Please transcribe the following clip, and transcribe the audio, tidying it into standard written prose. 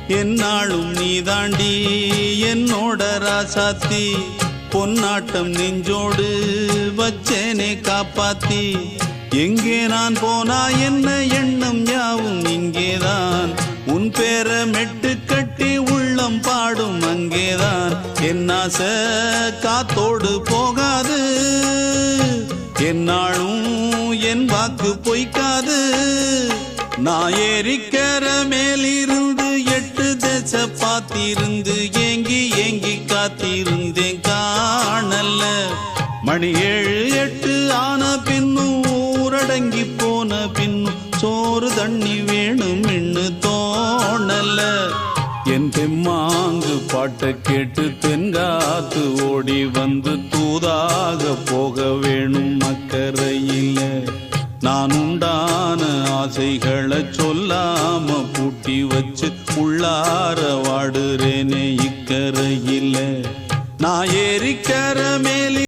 என்னாலும் நீதாண்டி என்னோட ராசாத்தி பொன்னாட்டம் நெஞ்சோடு வச்சேனே காப்பாத்தி எங்கே நான் போனா என்ன எண்ணம் யாவும் இங்கேதான் உன் பேர மெட்டு கட்டி உள்ளம் பாடும் அங்கேதான் என்னாச காத்தோடு போகாது என்னாலும் என் வாக்கு பொய்க்காது நான் ஏறிக்கர மேலிருந்து 8 தேச பார்த்திருந்து ஏங்கி ஏங்கி காத்திருந்தேன் காணல்ல மணி 7 8 ஆன பின்னும் ஊரடங்கி போன பின்னும் சோறு தண்ணி வேணும் இன்னு தோணல்ல என் தெம்மாங்கு பாட்டை கேட்டு தென்காத்து ஓடி வந்து தூதாக போக வேணும் அக்கறையில நான் உண்டான ஆசைகளை சொல்லாம பூட்டி வச்சு உள்ளார வாடுறேனே இக்கரையில நான் ஏறிக்கர மேலே